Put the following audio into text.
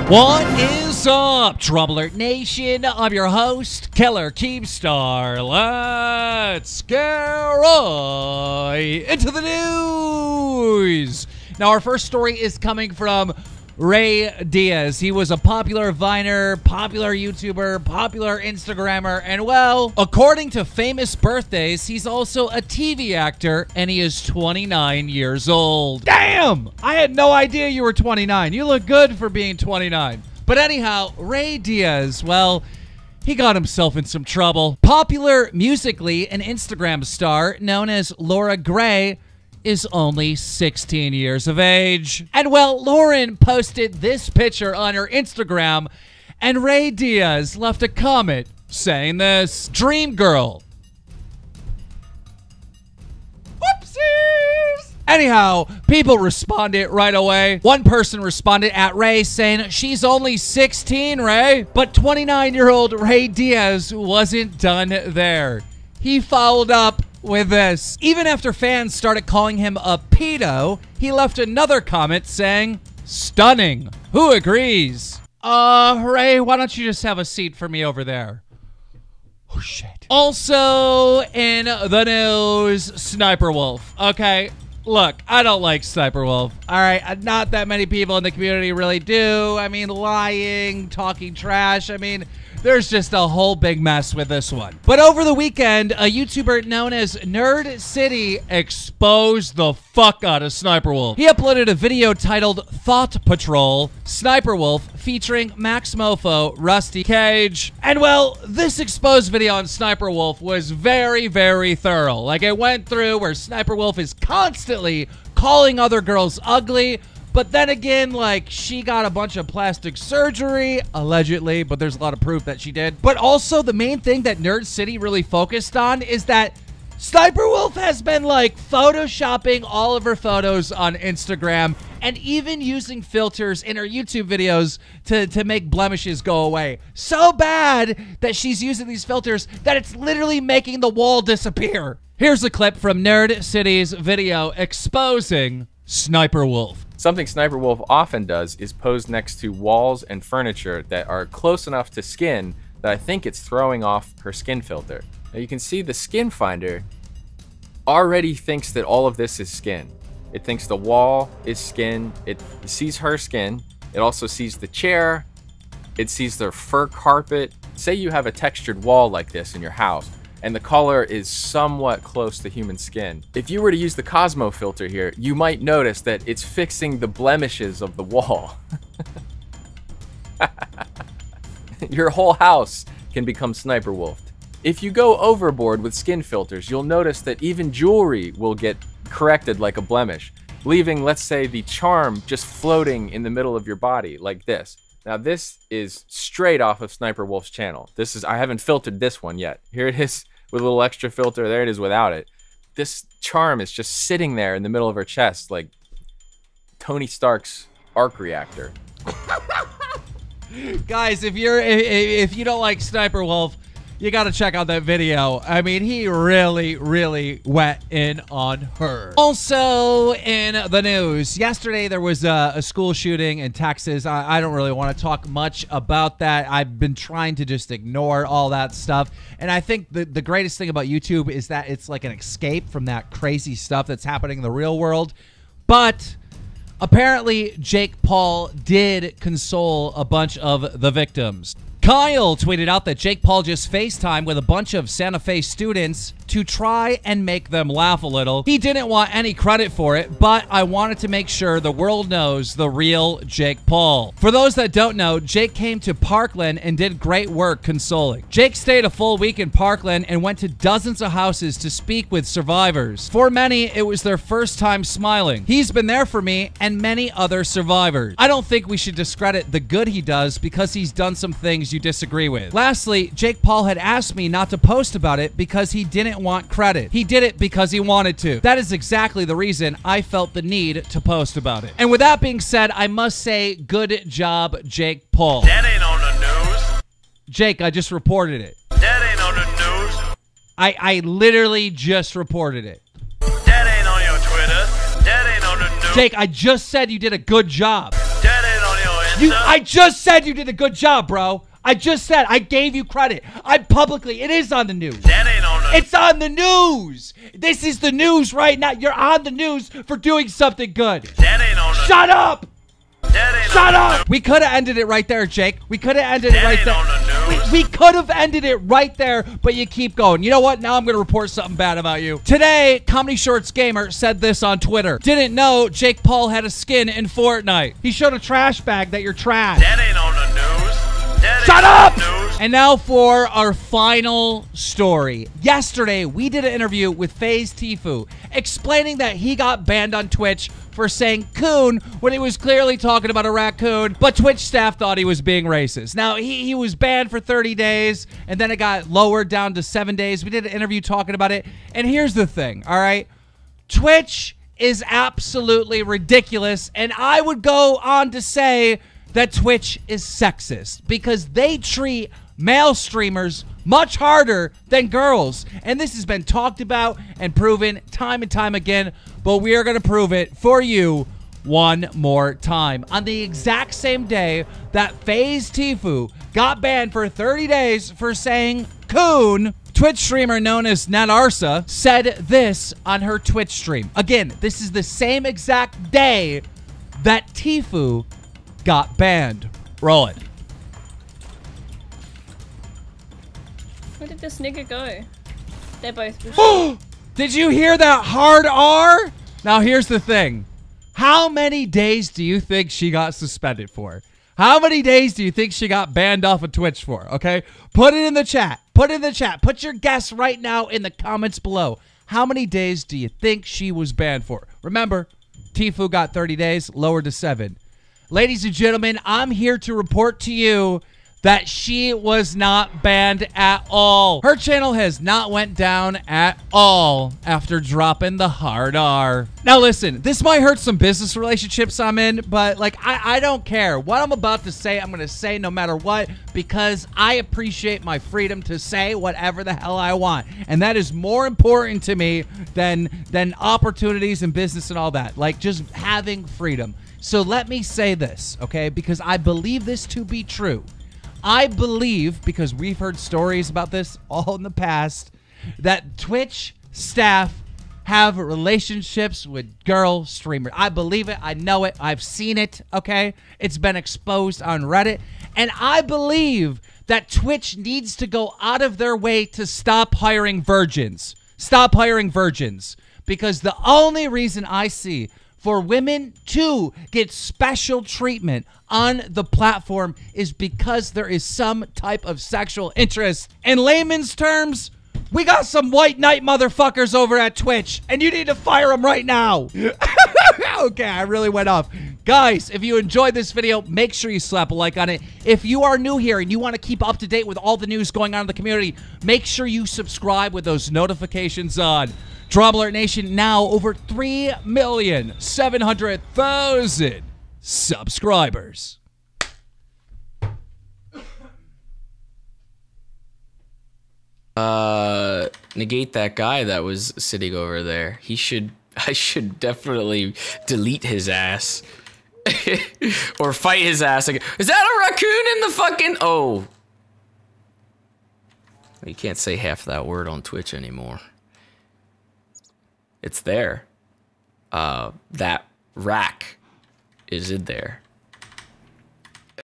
What is up, DramaAlert Nation? I'm your host, Killer Keemstar. Let's get right into the news. Now, our first story is coming from Ray Diaz. He was a popular Viner, popular YouTuber, popular Instagrammer, and well, according to famous birthdays, he's also a TV actor, and he is 29 years old. Damn! I had no idea you were 29. You look good for being 29. But anyhow, Ray Diaz, well, he got himself in some trouble. Popular musically an Instagram star known as Laura Gray is only 16 years of age. And well, Lauren posted this picture on her Instagram, and Ray Diaz left a comment saying this: "Dream girl." Whoopsies! Anyhow, people responded right away. One person responded at Ray saying, "She's only 16, Ray." But 29-year-old Ray Diaz wasn't done there. He followed up with this. Even after fans started calling him a pedo, he left another comment saying, "Stunning. Who agrees?" Ray, why don't you just have a seat for me over there? Oh, shit. Also in the news, Sssniperwolf. Okay, look, I don't like Sssniperwolf. All right, not that many people in the community really do. I mean, lying, talking trash. I mean, there's just a whole big mess with this one. But over the weekend, a YouTuber known as Nerd City exposed the fuck out of Sssniperwolf. He uploaded a video titled Thought Patrol Sssniperwolf featuring Max Mofo, Rusty Cage. And well, this exposed video on Sssniperwolf was very, very thorough. Like, it went through where Sssniperwolf is constantly calling other girls ugly, but then again, like, she got a bunch of plastic surgery, allegedly, but there's a lot of proof that she did. But also, the main thing that Nerd City really focused on is that Sssniperwolf has been, like, photoshopping all of her photos on Instagram and even using filters in her YouTube videos to make blemishes go away. So bad that she's using these filters that it's literally making the wall disappear. Here's a clip from Nerd City's video exposing Sssniperwolf. Something Sssniperwolf often does is pose next to walls and furniture that are close enough to skin that I think it's throwing off her skin filter. Now you can see the skin finder already thinks that all of this is skin. It thinks the wall is skin, it sees her skin, it also sees the chair, it sees the fur carpet. Say you have a textured wall like this in your house, and the color is somewhat close to human skin. If you were to use the Cosmo filter here, you might notice that it's fixing the blemishes of the wall. Your whole house can become Sssniperwolfed. If you go overboard with skin filters, you'll notice that even jewelry will get corrected like a blemish, leaving, let's say, the charm just floating in the middle of your body like this. Now this is straight off of Sssniperwolf's channel. I haven't filtered this one yet. Here it is with a little extra filter. There it is without it. This charm is just sitting there in the middle of her chest like Tony Stark's arc reactor. Guys, if you don't like Sssniperwolf, you gotta check out that video. I mean, he really, really went in on her. Also in the news, yesterday there was a school shooting in Texas. I don't really want to talk much about that. I've been trying to just ignore all that stuff. And I think the greatest thing about YouTube is that it's like an escape from that crazy stuff that's happening in the real world. But apparently, Jake Paul did console a bunch of the victims. Kyle tweeted out that Jake Paul just FaceTimed with a bunch of Santa Fe students to try and make them laugh a little. He didn't want any credit for it, but I wanted to make sure the world knows the real Jake Paul. For those that don't know, Jake came to Parkland and did great work consoling. Jake stayed a full week in Parkland and went to dozens of houses to speak with survivors. For many, it was their first time smiling. He's been there for me and many other survivors. I don't think we should discredit the good he does because he's done some things you disagree with. Lastly, Jake Paul had asked me not to post about it because he didn't want credit. He did it because he wanted to. That is exactly the reason I felt the need to post about it. And with that being said, I must say, good job, Jake Paul. That ain't on the news. Jake, I just reported it. That ain't on the news. I literally just reported it. That ain't on your Twitter. That ain't on the news. Jake, I just said you did a good job. That ain't on your I just said you did a good job, bro. I just said I gave you credit. It is on the news. That ain't on the It's on the news. This is the news right now. You're on the news for doing something good. That ain't on the Shut up. That ain't Shut on the up. We could have ended it right there, Jake. We could have ended it That right ain't there. on the news. We could have ended it right there, but you keep going. You know what? Now I'm going to report something bad about you. Today, Comedy Shorts Gamer said this on Twitter. Didn't know Jake Paul had a skin in Fortnite. He showed a trash bag that you're trash. That ain't on the news. That ain't Shut on up! the news. And now for our final story. Yesterday, we did an interview with FaZe Tfue explaining that he got banned on Twitch for saying coon when he was clearly talking about a raccoon, but Twitch staff thought he was being racist. Now, he was banned for 30 days, and then it got lowered down to 7 days. We did an interview talking about it, and here's the thing, all right? Twitch is absolutely ridiculous, and I would go on to say that Twitch is sexist because they treat male streamers much harder than girls. And this has been talked about and proven time and time again, but we are going to prove it for you one more time. On the exact same day that FaZe Tfue got banned for 30 days for saying coon, Twitch streamer known as Nadarsa said this on her Twitch stream. Again, this is the same exact day that Tfue got banned. Roll it. Where did this nigga go? They're both. Did you hear that hard R? Now here's the thing. How many days do you think she got suspended for? How many days do you think she got banned off of Twitch for? Okay? Put it in the chat. Put it in the chat. Put your guess right now in the comments below. How many days do you think she was banned for? Remember, Tfue got 30 days, lowered to 7. Ladies and gentlemen, I'm here to report to you that she was not banned at all. Her channel has not went down at all after dropping the hard R. Now listen, this might hurt some business relationships I'm in, but like I don't care. What I'm about to say, I'm gonna say no matter what, because I appreciate my freedom to say whatever the hell I want. And that is more important to me than opportunities in business and all that. Like just having freedom. So let me say this, okay? Because I believe this to be true. I believe, because we've heard stories about this all in the past, that Twitch staff have relationships with girl streamers. I believe it. I know it. I've seen it, okay? It's been exposed on Reddit. And I believe that Twitch needs to go out of their way to stop hiring virgins. Stop hiring virgins. Because the only reason I see for women to get special treatment on the platform is because there is some type of sexual interest. In layman's terms, we got some white knight motherfuckers over at Twitch, and you need to fire them right now. Okay, I really went off. Guys, if you enjoyed this video, make sure you slap a like on it. If you are new here and you want to keep up to date with all the news going on in the community, make sure you subscribe with those notifications on. DramaAlert Nation, now over 3,700,000 subscribers. Negate that guy that was sitting over there. I should definitely delete his ass. Or fight his ass. Like, is that a raccoon in the fucking... Oh. You can't say half that word on Twitch anymore. It's there. That rack is in there.